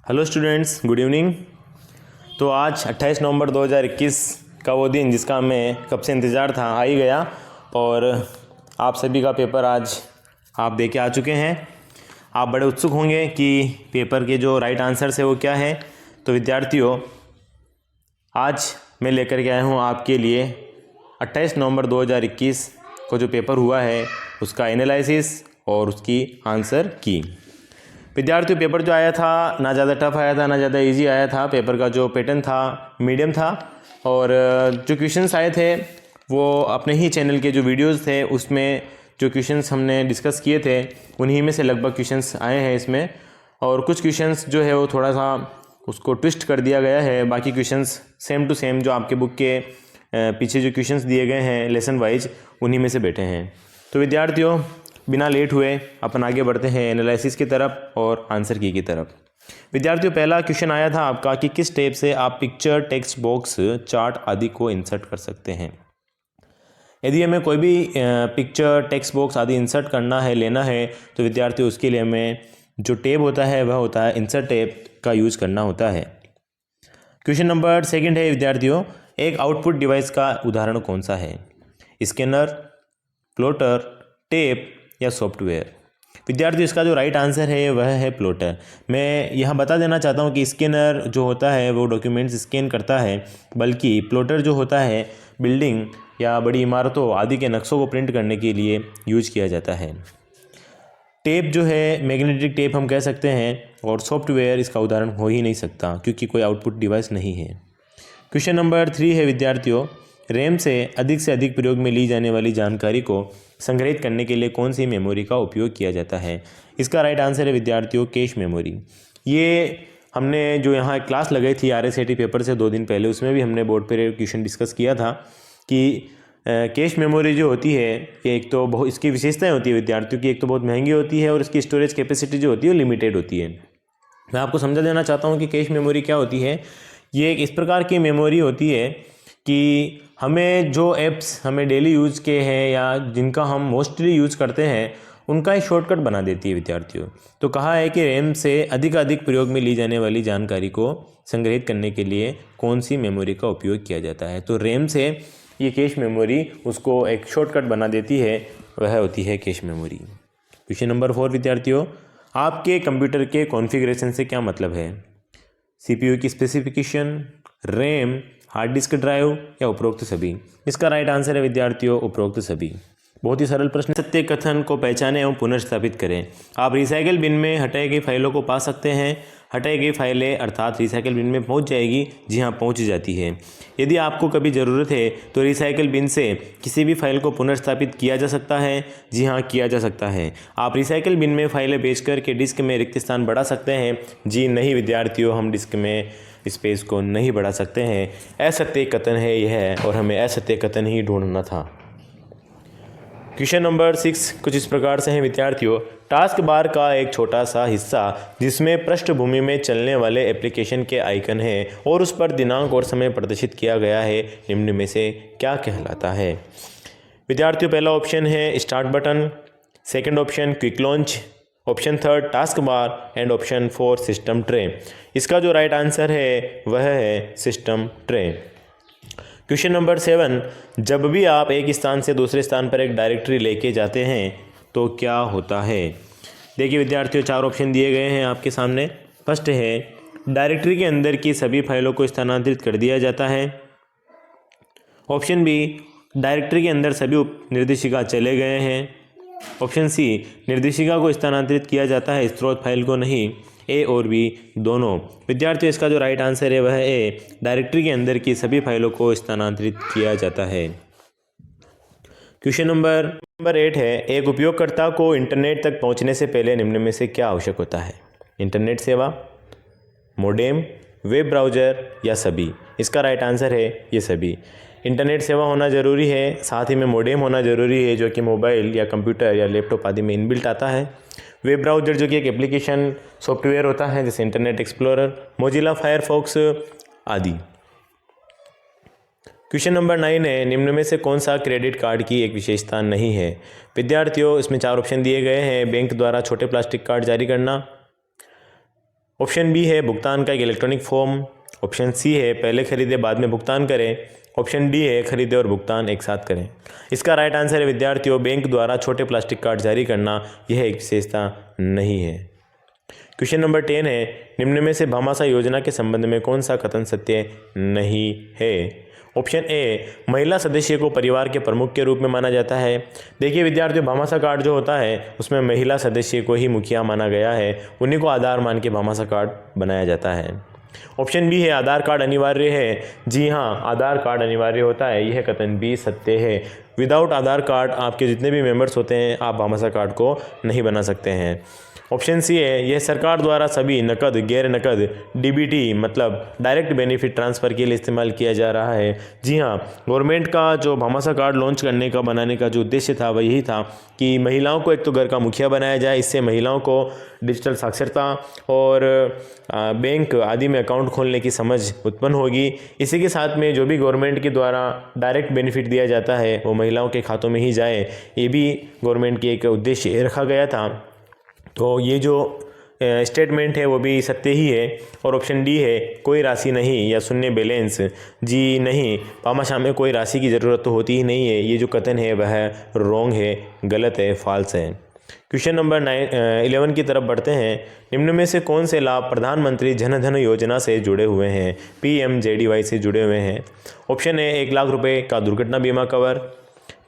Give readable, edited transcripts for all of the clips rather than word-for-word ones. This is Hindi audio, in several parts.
Hello students, good evening. तो आज 28 नवंबर 2021 का वो दिन जिसका हमें कब से इंतज़ार था आ ही गया और आप सभी का पेपर आज आप दे के आ चुके हैं। आप बड़े उत्सुक होंगे कि पेपर के जो राइट आंसर्स है वो क्या है। तो विद्यार्थियों, आज मैं लेकर के आया हूँ आपके लिए 28 नवंबर 2021 को जो पेपर हुआ है उसका एनालिसिस और उसकी आंसर की। विद्यार्थियों, पेपर जो आया था ना ज़्यादा टफ आया था ना ज़्यादा इजी आया था। पेपर का जो पैटर्न था मीडियम था और जो क्वेश्चंस आए थे वो अपने ही चैनल के जो वीडियोस थे उसमें जो क्वेश्चंस हमने डिस्कस किए थे उन्हीं में से लगभग क्वेश्चंस आए हैं इसमें। और कुछ क्वेश्चंस जो है वो थोड़ा सा उसको ट्विस्ट कर दिया गया है। बाकी क्वेश्चंस सेम टू सेम जो आपके बुक के पीछे जो क्वेश्चंस दिए गए हैं लेसन वाइज उन्हीं में से बैठे हैं। तो विद्यार्थियों, बिना लेट हुए अपन आगे बढ़ते हैं एनालिसिस की तरफ और आंसर की तरफ। विद्यार्थियों, पहला क्वेश्चन आया था आपका कि किस स्टेप से आप पिक्चर, टेक्स्ट बॉक्स, चार्ट आदि को इंसर्ट कर सकते हैं। यदि हमें कोई भी पिक्चर, टेक्स्ट बॉक्स आदि इंसर्ट करना है, लेना है, तो विद्यार्थियों उसके लिए हमें जो टैब होता है वह होता है इंसर्ट टैब का यूज़ करना होता है। क्वेश्चन नंबर सेकंड है विद्यार्थियों, एक आउटपुट डिवाइस का उदाहरण कौन सा है। स्कैनर, प्लॉटर, टेप या सॉफ्टवेयर। विद्यार्थियों, इसका जो राइट आंसर है वह है प्लॉटर। मैं यहाँ बता देना चाहता हूँ कि स्कैनर जो होता है वो डॉक्यूमेंट्स स्कैन करता है, बल्कि प्लॉटर जो होता है बिल्डिंग या बड़ी इमारतों आदि के नक्शों को प्रिंट करने के लिए यूज किया जाता है। टेप जो है मैग्नेटिक टेप हम कह सकते हैं और सॉफ्टवेयर इसका उदाहरण हो ही नहीं सकता क्योंकि कोई आउटपुट डिवाइस नहीं है। क्वेश्चन नंबर 3 है विद्यार्थियों, रैम से अधिक प्रयोग में ली जाने वाली जानकारी को संग्रहित करने के लिए कौन सी मेमोरी का उपयोग किया जाता है। इसका राइट आंसर है विद्यार्थियों कैश मेमोरी। ये हमने जो यहाँ क्लास लगाई थी RSAT पेपर से 2 दिन पहले, उसमें भी हमने बोर्ड पर क्वेश्चन डिस्कस किया था कि कैश मेमोरी जो होती है एक तो बहुत इसकी विशेषताएं होती है विद्यार्थियों की। एक तो बहुत महंगी होती है और इसकी स्टोरेज कैपेसिटी जो होती है वो लिमिटेड होती है। मैं आपको समझा देना चाहता हूँ कि कैश मेमोरी क्या होती है। ये एक इस प्रकार की मेमोरी होती है कि हमें जो ऐप्स हमें डेली यूज़ के हैं या जिनका हम मोस्टली यूज़ करते हैं उनका एक शॉर्टकट बना देती है विद्यार्थियों। तो कहा है कि रैम से अधिक प्रयोग में ली जाने वाली जानकारी को संग्रहित करने के लिए कौन सी मेमोरी का उपयोग किया जाता है। तो रैम से ये कैश मेमोरी उसको एक शॉर्टकट बना देती है, वह होती है कैश मेमोरी। क्वेश्चन नंबर 4 विद्यार्थियों, आपके कंप्यूटर के कॉन्फ़िगरेशन से क्या मतलब है। CPU की specification, RAM, hard disk drive या उपरोक्त सभी। इसका राइट आंसर है विद्यार्थियों उपरोक्त सभी। बहुत ही सरल प्रश्न। सत्य कथन को पहचानें एवं पुनर्स्थापित करें। आप रिसाइकल बिन में हटाई गई फाइलों को पा सकते हैं। हटाई गई फाइलें अर्थात रिसाइकल बिन में पहुंच जाएगी। जी हाँ, पहुंच जाती है। यदि आपको कभी ज़रूरत है तो रिसाइकल बिन से किसी भी फाइल को पुनर्स्थापित किया जा सकता है। जी हाँ, किया जा सकता है। आप रिसाइकल बिन में फाइलें बेच करके डिस्क में रिक्त स्थान बढ़ा सकते हैं। जी नहीं विद्यार्थियों, हम डिस्क में स्पेस को नहीं बढ़ा सकते हैं। असत्य कथन है यह और हमें असत्य कथन ही ढूंढना था। क्वेश्चन नंबर 6 कुछ इस प्रकार से है विद्यार्थियों, टास्क बार का एक छोटा सा हिस्सा जिसमें पृष्ठभूमि में चलने वाले एप्लीकेशन के आइकन हैं और उस पर दिनांक और समय प्रदर्शित किया गया है, निम्न में से क्या कहलाता है। विद्यार्थियों, पहला ऑप्शन है start button, second option quick launch, option 3 task bar and option 4 system tray. इसका जो राइट आंसर है वह है सिस्टम ट्रे। क्वेश्चन नंबर 7, जब भी आप एक स्थान से दूसरे स्थान पर एक डायरेक्टरी लेके जाते हैं तो क्या होता है। देखिए विद्यार्थियों, 4 ऑप्शन दिए गए हैं आपके सामने। फर्स्ट है डायरेक्टरी के अंदर की सभी फाइलों को स्थानांतरित कर दिया जाता है। ऑप्शन बी, डायरेक्टरी के अंदर सभी निर्देशिका चले गए हैं। ऑप्शन सी, निर्देशिका को स्थानांतरित किया जाता है, स्रोत फाइल को नहीं। ए और बी दोनों। विद्यार्थियों, इसका जो राइट आंसर है वह ए, डायरेक्टरी के अंदर की सभी फाइलों को स्थानांतरित किया जाता है। क्वेश्चन नंबर 8 है, एक उपयोगकर्ता को इंटरनेट तक पहुंचने से पहले निम्न में से क्या आवश्यक होता है। इंटरनेट सेवा, मोडेम, वेब ब्राउज़र या सभी। इसका राइट आंसर है ये सभी। इंटरनेट सेवा होना ज़रूरी है, साथ ही में मोडेम होना ज़रूरी है जो कि मोबाइल या कंप्यूटर या लैपटॉप आदि में इनबिल्ट आता है। वेब ब्राउज़र जो कि एक एप्लीकेशन सॉफ्टवेयर होता है जैसे इंटरनेट एक्सप्लोरर, मोजिला फायरफॉक्स आदि। क्वेश्चन नंबर 9 है, निम्न में से कौन सा क्रेडिट कार्ड की एक विशेषता नहीं है। विद्यार्थियों, इसमें 4 ऑप्शन दिए गए हैं। बैंक द्वारा छोटे प्लास्टिक कार्ड जारी करना, ऑप्शन बी है भुगतान का एक इलेक्ट्रॉनिक फॉर्म। ऑप्शन सी है पहले खरीदे बाद में भुगतान करें। ऑप्शन डी है खरीदे और भुगतान एक साथ करें। इसका राइट आंसर है विद्यार्थियों, बैंक द्वारा छोटे प्लास्टिक कार्ड जारी करना यह एक विशेषता नहीं है। क्वेश्चन नंबर 10 है, निम्न में से भामाशाह योजना के संबंध में कौन सा कथन सत्य नहीं है? ऑप्शन ए, महिला सदस्य को परिवार के प्रमुख के रूप में माना जाता है। देखिए विद्यार्थियों, भामाशाह कार्ड जो होता है उसमें महिला सदस्य को ही मुखिया माना गया है, उन्हीं को आधार मान के भामाशाह कार्ड बनाया जाता है। ऑप्शन बी है आधार कार्ड अनिवार्य है। जी हाँ, आधार कार्ड अनिवार्य होता है, यह कथन भी सत्य है। विदाउट आधार कार्ड आपके जितने भी मेंबर्स होते हैं आप भामाशाह कार्ड को नहीं बना सकते हैं। ऑप्शन सी है यह सरकार द्वारा सभी नकद गैर नकद डीबीटी मतलब डायरेक्ट बेनिफिट ट्रांसफ़र के लिए इस्तेमाल किया जा रहा है। जी हाँ, गवर्नमेंट का जो भामाशाह कार्ड लॉन्च करने का बनाने का जो उद्देश्य था वह यही था कि महिलाओं को एक तो घर का मुखिया बनाया जाए, इससे महिलाओं को डिजिटल साक्षरता और बैंक आदि में अकाउंट खोलने की समझ उत्पन्न होगी। इसी के साथ में जो भी गवर्नमेंट के द्वारा डायरेक्ट बेनिफिट दिया जाता है वो महिलाओं के खातों में ही जाए, ये भी गवर्नमेंट की एक उद्देश्य रखा गया था। तो ये जो स्टेटमेंट है वो भी सत्य ही है। और ऑप्शन डी है कोई राशि नहीं या शून्य बैलेंस। जी नहीं, भामाशाह में कोई राशि की ज़रूरत तो होती ही नहीं है, ये जो कथन है वह रॉन्ग है, गलत है, फॉल्स है। क्वेश्चन नंबर 11 की तरफ बढ़ते हैं। निम्न में से कौन से लाभ प्रधानमंत्री जन धन योजना से जुड़े हुए हैं? PMJDY से जुड़े हुए हैं। ऑप्शन ए 1 लाख रुपये का दुर्घटना बीमा कवर,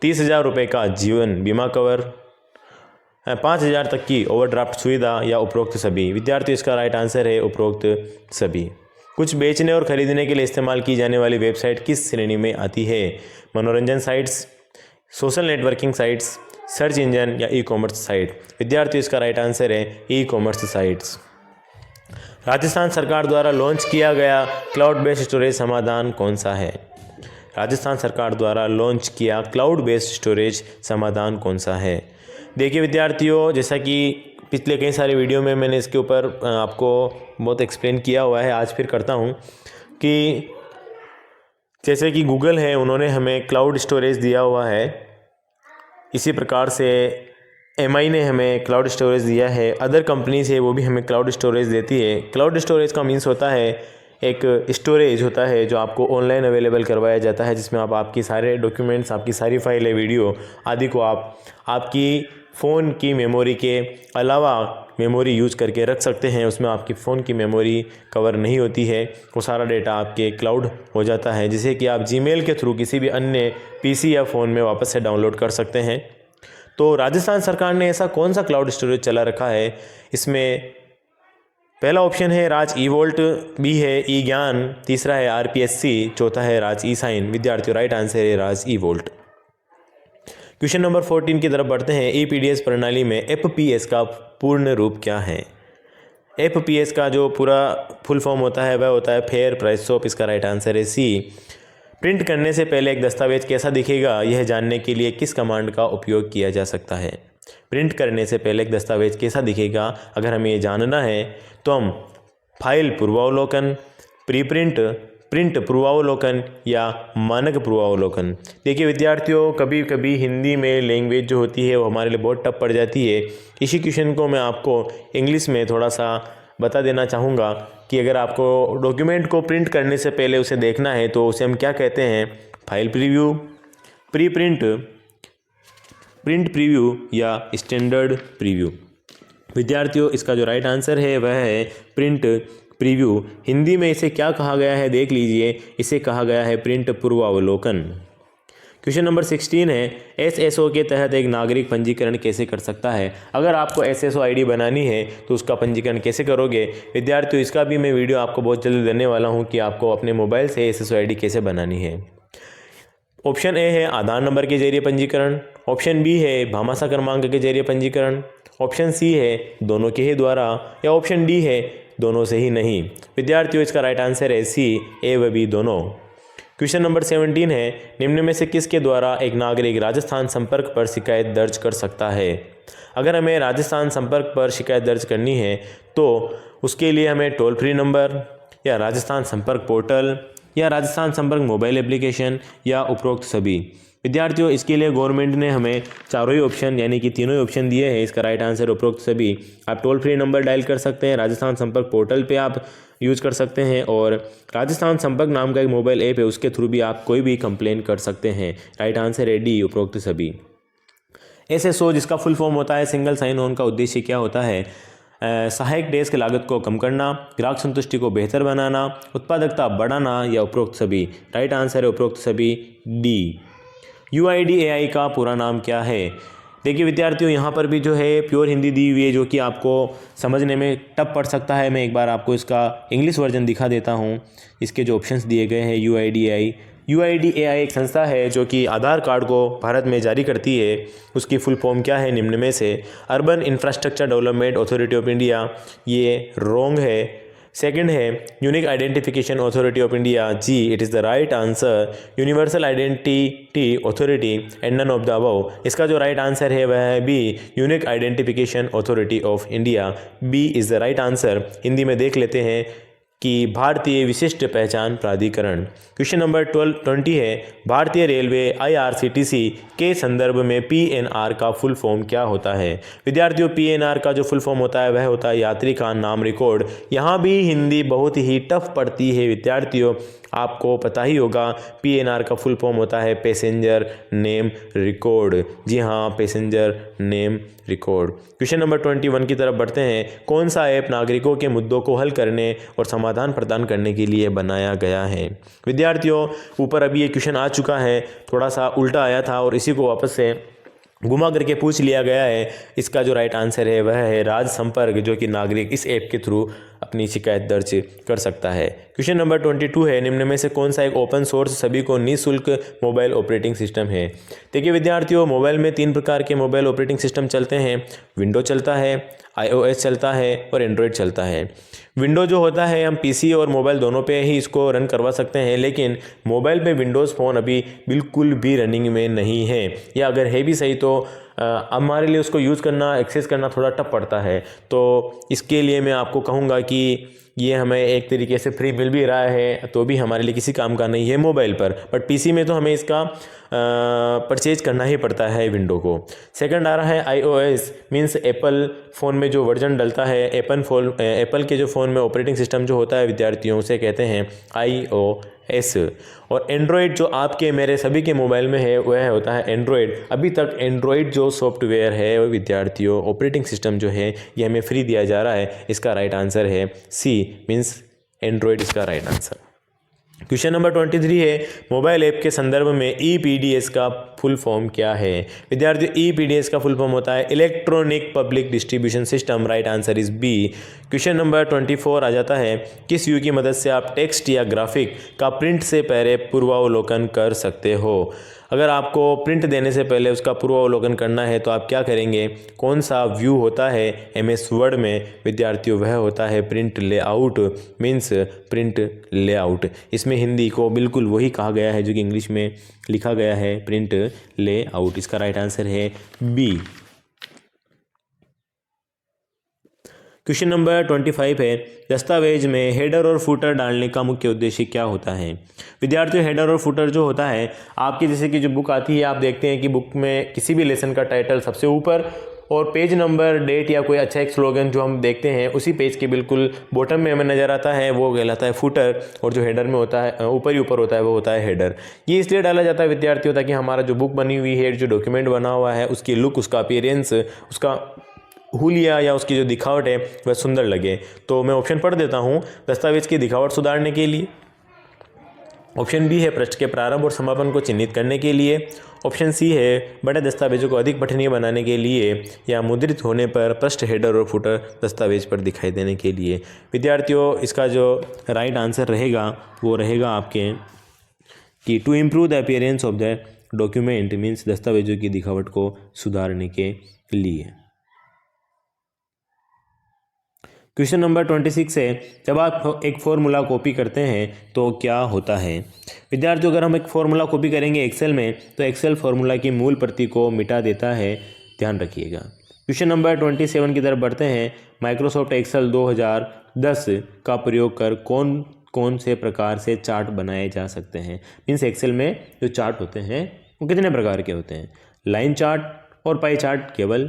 30,000 रुपये का जीवन बीमा कवर, 5,000 तक की ओवरड्राफ्ट सुविधा या उपरोक्त सभी। विद्यार्थी इसका राइट आंसर है उपरोक्त सभी। कुछ बेचने और खरीदने के लिए इस्तेमाल की जाने वाली वेबसाइट किस श्रेणी में आती है? मनोरंजन sites, social networking sites, search engine या ई कॉमर्स साइट। विद्यार्थी इसका राइट आंसर है ई कॉमर्स साइट्स। राजस्थान सरकार द्वारा लॉन्च किया गया क्लाउड बेस्ड स्टोरेज समाधान कौन सा है? राजस्थान सरकार द्वारा लॉन्च किया क्लाउड बेस्ड स्टोरेज समाधान कौन सा है? देखिए विद्यार्थियों, जैसा कि पिछले कई सारे वीडियो में मैंने इसके ऊपर आपको बहुत एक्सप्लेन किया हुआ है, आज फिर करता हूँ कि जैसे कि गूगल है, उन्होंने हमें क्लाउड स्टोरेज दिया हुआ है, इसी प्रकार से MI ने हमें क्लाउड स्टोरेज दिया है, अदर कंपनीज है वो भी हमें क्लाउड स्टोरेज देती है। क्लाउड स्टोरेज का मीन्स होता है एक स्टोरेज होता है जो आपको ऑनलाइन अवेलेबल करवाया जाता है, जिसमें आप आपकी सारे डॉक्यूमेंट्स, आपकी सारी फाइलें, वीडियो आदि को आप आपकी फ़ोन की मेमोरी के अलावा मेमोरी यूज़ करके रख सकते हैं। उसमें आपकी फ़ोन की मेमोरी कवर नहीं होती है, वो सारा डेटा आपके क्लाउड हो जाता है, जिसे कि आप जीमेल के थ्रू किसी भी अन्य PC या फ़ोन में वापस से डाउनलोड कर सकते हैं। तो राजस्थान सरकार ने ऐसा कौन सा क्लाउड स्टोरेज चला रखा है? इसमें पहला ऑप्शन है राज ई वोल्ट, बी है ई ज्ञान, तीसरा है RPSC, चौथा है राज ई साइन। विद्यार्थियों राइट आंसर है राज ई वोल्ट। क्वेश्चन नंबर 14 की तरफ बढ़ते हैं। EPDS प्रणाली में FPS का पूर्ण रूप क्या है? FPS का जो पूरा फुल फॉर्म होता है वह होता है फेयर प्राइस शॉप। इसका राइट आंसर है C। प्रिंट करने से पहले एक दस्तावेज कैसा दिखेगा, यह जानने के लिए किस कमांड का उपयोग किया जा सकता है? प्रिंट करने से पहले एक दस्तावेज कैसा दिखेगा, अगर हमें ये जानना है तो हम फाइल पूर्वावलोकन, प्रीप्रिंट, प्रिंट पूर्वावलोकन या मानक पूर्वावलोकन। देखिए विद्यार्थियों, कभी कभी हिंदी में लैंग्वेज जो होती है वो हमारे लिए बहुत टफ पड़ जाती है। इसी क्वेश्चन को मैं आपको इंग्लिश में थोड़ा सा बता देना चाहूँगा कि अगर आपको डॉक्यूमेंट को प्रिंट करने से पहले उसे देखना है तो उसे हम क्या कहते हैं? File preview, pre print, print preview या स्टैंडर्ड प्रीव्यू। विद्यार्थियों इसका जो राइट आंसर है वह है प्रिंट प्रीव्यू। हिंदी में इसे क्या कहा गया है देख लीजिए, इसे कहा गया है प्रिंट पूर्वावलोकन। क्वेश्चन नंबर 16 है SSO के तहत एक नागरिक पंजीकरण कैसे कर सकता है? अगर आपको SSO ID बनानी है तो उसका पंजीकरण कैसे करोगे? विद्यार्थियों इसका भी मैं वीडियो आपको बहुत जल्दी देने वाला हूं कि आपको अपने मोबाइल से SSO ID कैसे बनानी है। ऑप्शन ए है आधार नंबर के जरिए पंजीकरण, ऑप्शन बी है भामाशाह क्रमांक के जरिए पंजीकरण, ऑप्शन सी है दोनों के ही द्वारा, या ऑप्शन डी है दोनों से ही नहीं। विद्यार्थियों इसका राइट आंसर है सी, ए व बी दोनों। क्वेश्चन नंबर 17 है निम्न में से किसके द्वारा एक नागरिक राजस्थान संपर्क पर शिकायत दर्ज कर सकता है? अगर हमें राजस्थान संपर्क पर शिकायत दर्ज करनी है तो उसके लिए हमें टोल फ्री नंबर या राजस्थान संपर्क पोर्टल या राजस्थान संपर्क मोबाइल एप्लीकेशन या उपरोक्त सभी। विद्यार्थियों इसके लिए गवर्नमेंट ने हमें चारों ही ऑप्शन यानी कि तीनों ही ऑप्शन दिए हैं। इसका राइट आंसर उपरोक्त सभी। आप टोल फ्री नंबर डायल कर सकते हैं, राजस्थान संपर्क पोर्टल पे आप यूज़ कर सकते हैं, और राजस्थान संपर्क नाम का एक मोबाइल ऐप है, उसके थ्रू भी आप कोई भी कंप्लेन कर सकते हैं। राइट आंसर है डी, उपरोक्त सभी। SSO जिसका फुल फॉर्म होता है सिंगल साइन ऑन का उद्देश्य क्या होता है? सहायक डेस्क लागत को कम करना, ग्राहक संतुष्टि को बेहतर बनाना, उत्पादकता बढ़ाना, या उपरोक्त सभी। राइट आंसर है उपरोक्त सभी, डी। UIDAI का पूरा नाम क्या है? देखिए विद्यार्थियों यहाँ पर भी जो है प्योर हिंदी दी हुई है, जो कि आपको समझने में टफ पड़ सकता है। मैं एक बार आपको इसका इंग्लिश वर्जन दिखा देता हूँ। इसके जो ऑप्शंस दिए गए हैं, UIDAI एक संस्था है जो कि आधार कार्ड को भारत में जारी करती है। उसकी फुल फॉर्म क्या है निम्न में से? Urban infrastructure development authority of India, ये रॉन्ग है। सेकंड है unique identification authority of India, जी it is the right answer. Universal identity authority and none of the above. इसका जो राइट आंसर है वह है B, unique identification authority of India, B is the right answer. Hindi में देख लेते हैं कि भारतीय विशिष्ट पहचान प्राधिकरण। क्वेश्चन नंबर 20 है, भारतीय रेलवे IRCTC के संदर्भ में PNR का फुल फॉर्म क्या होता है? विद्यार्थियों PNR का जो फुल फॉर्म होता है वह होता है यात्री का नाम रिकॉर्ड। यहाँ भी हिंदी बहुत ही टफ पड़ती है विद्यार्थियों, आपको पता ही होगा। PNR का फुल फॉर्म होता है पैसेंजर नेम रिकॉर्ड। जी हाँ, passenger name record. Question number 21 की तरफ बढ़ते हैं। कौन सा ऐप नागरिकों के मुद्दों को हल करने और समाधान प्रदान करने के लिए बनाया गया है? विद्यार्थियों ऊपर अभी ये क्वेश्चन आ चुका है, थोड़ा सा उल्टा आया था और इसी को वापस से घुमा करके पूछ लिया गया है। इसका जो राइट आंसर है वह है राज संपर्क, जो कि नागरिक इस ऐप के थ्रू अपनी शिकायत दर्ज कर सकता है। क्वेश्चन नंबर 22 है, निम्न में से कौन सा एक ओपन सोर्स सभी को निःशुल्क मोबाइल ऑपरेटिंग सिस्टम है? देखिए विद्यार्थियों, मोबाइल में 3 प्रकार के मोबाइल ऑपरेटिंग सिस्टम चलते हैं। विंडो चलता है, iOS चलता है और एंड्रॉयड चलता है। विंडो जो होता है हम PC और मोबाइल दोनों पे ही इसको रन करवा सकते हैं, लेकिन मोबाइल पे विंडोज़ फ़ोन अभी बिल्कुल भी रनिंग में नहीं है, या अगर है भी सही तो हमारे लिए उसको यूज़ करना, एक्सेस करना थोड़ा टफ पड़ता है। तो इसके लिए मैं आपको कहूँगा कि ये हमें एक तरीके से फ्री मिल भी रहा है, तो भी हमारे लिए किसी काम का नहीं है मोबाइल पर, बट PC में तो हमें इसका परचेज करना ही पड़ता है विंडो को। सेकंड आ रहा है iOS, मीन्स एप्पल फ़ोन में जो वर्जन डलता है, एप्पल के जो फ़ोन में ऑपरेटिंग सिस्टम जो होता है विद्यार्थियों, उसे कहते हैं iOS। और एंड्रॉयड जो आपके मेरे सभी के मोबाइल में है वह होता है एंड्रॉयड। अभी तक एंड्रॉयड जो सॉफ्टवेयर है विद्यार्थियों, ऑपरेटिंग सिस्टम जो है, ये हमें फ्री दिया जा रहा है। इसका राइट आंसर है सी, मीन्स एंड्रॉयड इसका राइट आंसर। क्वेश्चन नंबर 23 है, मोबाइल ऐप के संदर्भ में EPDS का फुल फॉर्म क्या है? विद्यार्थियों EPDS का फुल फॉर्म होता है electronic public distribution system. Right answer is B. Question number 24 आ जाता है, किस व्यू की मदद से आप टेक्स्ट या ग्राफिक का प्रिंट से पहले पूर्वावलोकन कर सकते हो? अगर आपको प्रिंट देने से पहले उसका पूर्वावलोकन करना है तो आप क्या करेंगे? कौन सा व्यू होता है MS वर्ड में विद्यार्थियों? वह होता है print layout, means print layout. इसमें हिंदी को बिल्कुल वही कहा गया है जो कि इंग्लिश में लिखा गया है, प्रिंट लेआउट। इसका राइट आंसर है बी। क्वेश्चन नंबर 25 है, दस्तावेज में हेडर और फुटर डालने का मुख्य उद्देश्य क्या होता है? विद्यार्थियों हेडर और फुटर जो होता है, आपकी जैसे कि जो बुक आती है, आप देखते हैं कि बुक में किसी भी लेसन का टाइटल सबसे ऊपर और पेज नंबर, डेट या कोई अच्छा एक स्लोगन जो हम देखते हैं उसी पेज के बिल्कुल बॉटम में हमें नज़र आता है, वो कहलाता है फुटर। और जो हेडर में होता है, ऊपर ही ऊपर होता है, वो होता है हेडर। ये इसलिए डाला जाता है विद्यार्थियों ताकि हमारा जो बुक बनी हुई है, जो डॉक्यूमेंट बना हुआ है, उसकी लुक, उसका अपीयरेंस, उसका हुलिया या उसकी जो दिखावट है वह सुंदर लगे। तो मैं ऑप्शन पढ़ देता हूँ, दस्तावेज की दिखावट सुधारने के लिए। ऑप्शन बी है पृष्ठ के प्रारंभ और समापन को चिन्हित करने के लिए। ऑप्शन सी है बड़े दस्तावेजों को अधिक पठनीय बनाने के लिए, या मुद्रित होने पर पृष्ठ, हेडर और फुटर दस्तावेज पर दिखाई देने के लिए। विद्यार्थियों इसका जो राइट आंसर रहेगा वो रहेगा आपके कि to improve the appearance of the document, means दस्तावेजों की दिखावट को सुधारने के लिए। क्वेश्चन नंबर 26 है, जब आप एक फॉर्मूला कॉपी करते हैं तो क्या होता है? विद्यार्थियों अगर हम एक फॉर्मूला कॉपी करेंगे एक्सेल में तो एक्सेल फॉर्मूला की मूल प्रति को मिटा देता है, ध्यान रखिएगा। क्वेश्चन नंबर 27 की तरफ बढ़ते हैं। माइक्रोसॉफ्ट एक्सेल 2010 का प्रयोग कर कौन से प्रकार से चार्ट बनाए जा सकते हैं? मीन्स एक्सेल में जो चार्ट होते हैं वो कितने प्रकार के होते हैं? लाइन चार्ट और पाई चार्ट केवल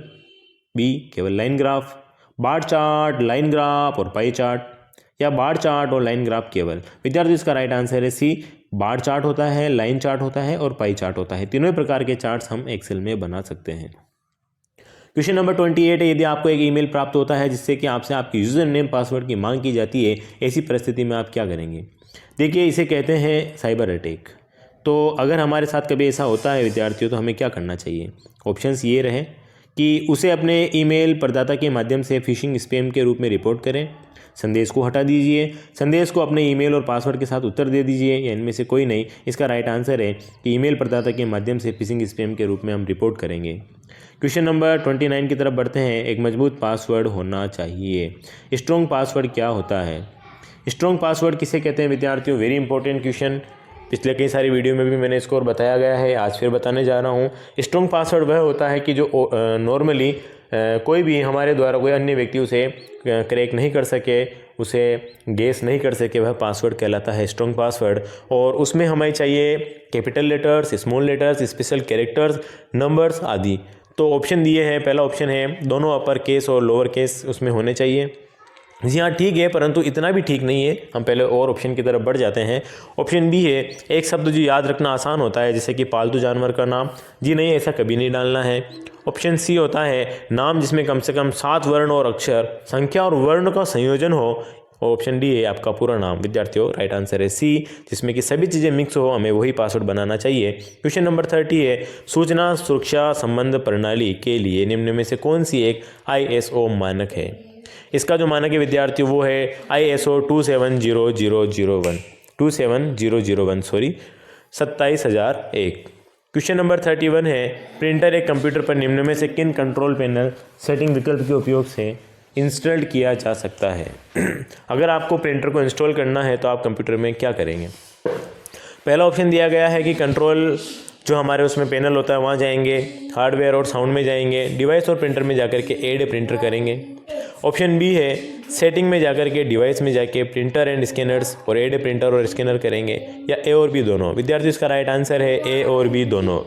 बी, केवल line graph, bar chart, line graph और पाई चार्ट, या बार चार्ट और लाइन ग्राफ केवल। विद्यार्थी इसका राइट आंसर है सी, बार चार्ट होता है, लाइन चार्ट होता है और पाई चार्ट होता है। तीनों प्रकार के चार्ट्स हम एक्सेल में बना सकते हैं। क्वेश्चन नंबर 28 है, यदि आपको एक ईमेल प्राप्त होता है जिससे कि आपसे आपके यूजर नेम पासवर्ड की मांग की जाती है, ऐसी परिस्थिति में आप क्या करेंगे? देखिए, इसे कहते हैं साइबर अटैक। तो अगर हमारे साथ कभी ऐसा होता है विद्यार्थियों, तो हमें क्या करना चाहिए? ऑप्शंस ये रहे कि उसे अपने ईमेल प्रदाता के माध्यम से फिशिंग स्पैम के रूप में रिपोर्ट करें, संदेश को हटा दीजिए, संदेश को अपने ईमेल और पासवर्ड के साथ उत्तर दे दीजिए, या इनमें से कोई नहीं। इसका राइट आंसर है कि ईमेल प्रदाता के माध्यम से फिशिंग स्पैम के रूप में हम रिपोर्ट करेंगे। क्वेश्चन नंबर 29 की तरफ बढ़ते हैं। एक मजबूत पासवर्ड होना चाहिए। स्ट्रॉन्ग पासवर्ड क्या होता है? स्ट्रॉन्ग पासवर्ड किसे कहते हैं विद्यार्थियों? Very important question. पिछले कई सारी वीडियो में भी मैंने इसको और बताया गया है, आज फिर बताने जा रहा हूँ। स्ट्रॉन्ग पासवर्ड वह होता है कि जो नॉर्मली कोई भी हमारे द्वारा कोई अन्य व्यक्ति उसे क्रैक नहीं कर सके, उसे गेस नहीं कर सके, वह पासवर्ड कहलाता है स्ट्रॉन्ग पासवर्ड। और उसमें हमें चाहिए capital letters, small letters, special characters, numbers आदि। तो ऑप्शन दिए हैं, पहला ऑप्शन है दोनों अपर केस और लोअर केस उसमें होने चाहिए। जी हाँ, ठीक है, परंतु इतना भी ठीक नहीं है। हम पहले और ऑप्शन की तरफ बढ़ जाते हैं। ऑप्शन बी है एक शब्द जो याद रखना आसान होता है, जैसे कि पालतू जानवर का नाम। जी नहीं, ऐसा कभी नहीं डालना है। ऑप्शन सी होता है नाम जिसमें कम से कम 7 वर्ण और अक्षर, संख्या और वर्ण का संयोजन हो। और ऑप्शन डी है आपका पूरा नाम। विद्यार्थियों, राइट आंसर है सी, जिसमें कि सभी चीज़ें मिक्स हो, हमें वही पासवर्ड बनाना चाहिए। क्वेश्चन नंबर 30 है, सूचना सुरक्षा संबंध प्रणाली के लिए निम्न में से कौन सी एक ISO मानक है? इसका जो मानक है विद्यार्थियों वो है ISO 27001 27001 क्वेश्चन नंबर 31 है, प्रिंटर एक कंप्यूटर पर निम्न में से किन कंट्रोल पैनल सेटिंग विकल्प के उपयोग से इंस्टॉल किया जा सकता है? अगर आपको प्रिंटर को इंस्टॉल करना है तो आप कंप्यूटर में क्या करेंगे? पहला ऑप्शन दिया गया है कि कंट्रोल जो हमारे उसमें पैनल होता है वहाँ जाएंगे, हार्डवेयर और साउंड में जाएंगे, डिवाइस और प्रिंटर में जाकर के ऐड प्रिंटर करेंगे। ऑप्शन बी है सेटिंग में जाकर के डिवाइस में जाके प्रिंटर एंड स्कैनर्स और ऐड प्रिंटर और स्कैनर करेंगे, या ए और बी दोनों। विद्यार्थी, इसका राइट आंसर है ए और बी दोनों।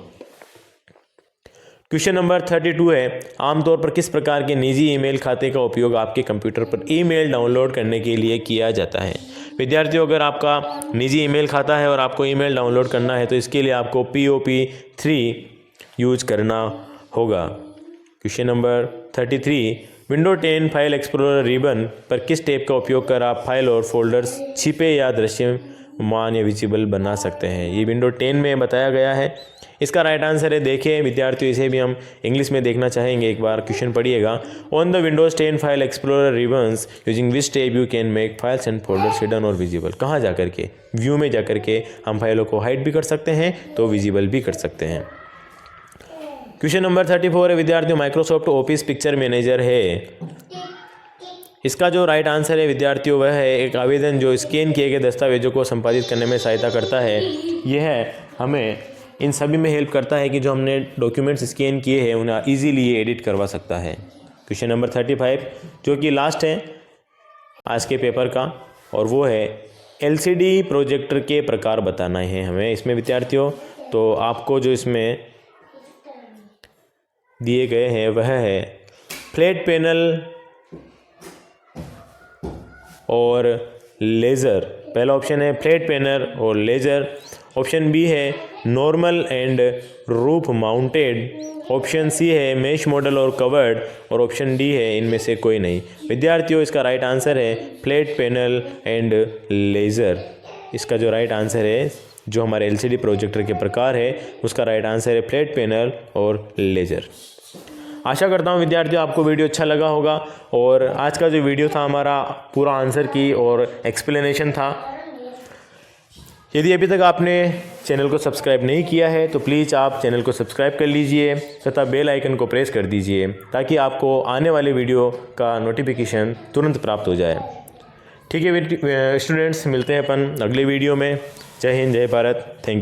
क्वेश्चन नंबर 32 है, आमतौर पर किस प्रकार के निजी ईमेल खाते का उपयोग आपके कंप्यूटर पर ईमेल डाउनलोड करने के लिए किया जाता है? विद्यार्थियों, अगर आपका निजी ईमेल खाता है और आपको ईमेल डाउनलोड करना है तो इसके लिए आपको POP3 यूज करना होगा। Question number 33, window 10 file explorer ribbon पर किस टैब का उपयोग कर आप फाइल और फोल्डर्स छिपे या दृश्यमान या विजिबल बना सकते हैं? ये विंडो 10 में बताया गया है। इसका राइट आंसर है, देखिए विद्यार्थियों, इसे भी हम इंग्लिश में देखना चाहेंगे, एक बार क्वेश्चन पढ़िएगा। On the Windows 10 file explorer ribbons using which tab you can make files and folders hidden और विजिबल। कहाँ जाकर के? व्यू में जाकर के हम फाइलों को हाइड भी कर सकते हैं तो विजिबल भी कर सकते हैं। क्वेश्चन नंबर 34 है विद्यार्थियों, माइक्रोसॉफ्ट ऑफिस पिक्चर मैनेजर है। इसका जो राइट आंसर है विद्यार्थियों वह है एक आवेदन जो स्कैन किए गए दस्तावेजों को संपादित करने में सहायता करता है। यह हमें इन सभी में हेल्प करता है कि जो हमने डॉक्यूमेंट्स स्कैन किए हैं उन्हें ईजीली एडिट करवा सकता है। क्वेश्चन नंबर 35 जो कि लास्ट है आज के पेपर का, और वो है LCD प्रोजेक्टर के प्रकार बताना है हमें इसमें विद्यार्थियों। तो आपको जो इसमें दिए गए हैं वह है फ्लैट पैनल और लेज़र। पहला ऑप्शन है फ्लैट पैनल और लेज़र। ऑप्शन बी है normal and roof mounted. Option C है मेश मॉडल और कवर्ड, और ऑप्शन डी है इनमें से कोई नहीं। विद्यार्थियों, इसका राइट आंसर है फ्लैट पैनल एंड लेज़र। इसका जो राइट आंसर है जो हमारे LCD प्रोजेक्टर के प्रकार है उसका राइट आंसर है फ्लैट पैनल और लेज़र। आशा करता हूँ विद्यार्थियों आपको वीडियो अच्छा लगा होगा, और आज का जो वीडियो था हमारा पूरा आंसर की और एक्सप्लेनेशन था। यदि अभी तक आपने चैनल को सब्सक्राइब नहीं किया है तो प्लीज़ आप चैनल को सब्सक्राइब कर लीजिए तथा बेल आइकन को प्रेस कर दीजिए ताकि आपको आने वाले वीडियो का नोटिफिकेशन तुरंत प्राप्त हो जाए। ठीक है स्टूडेंट्स, मिलते हैं अपन अगले वीडियो में। जय हिंद, जय भारत, थैंक यू।